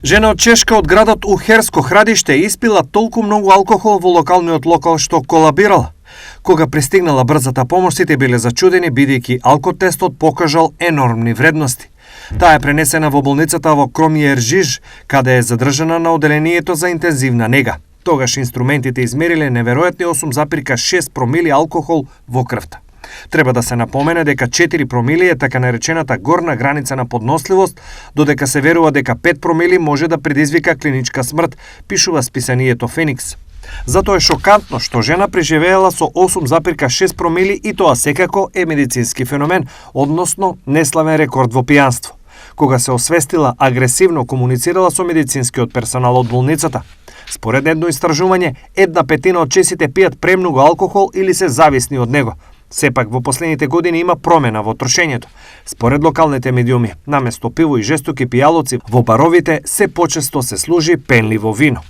Жена од Чешка од градот Ухерско Храдиште испила толку многу алкохол во локалниот локал што колабирала. Кога пристигнала брзата помош, сите биле зачудени бидејќи алкотестот покажал енормни вредности. Таа е пренесена во болницата во Кромјержиж, каде е задржана на оделението за интензивна нега. Тогаш инструментите измериле неверојатни 8,6 промили алкохол во крвта. Треба да се напомене дека 4 промили е така наречената горна граница на подносливост, додека се верува дека 5 промили може да предизвика клиничка смрт, пишува списанието Феникс. Затоа е шокантно што жена преживеела со 8,6 промили и тоа секако е медицински феномен, односно неславен рекорд во пијанство. Кога се освестила, агресивно комуницирала со медицинскиот персонал од болницата. Според едно истражување, 1/5 од чесите пијат премногу алкохол или се зависни од него. Сепак во последните години има промена во трошењето. Според локалните медиуми, наместо пиво и жестоки пијалоци, во баровите се почесто се служи пенливо вино.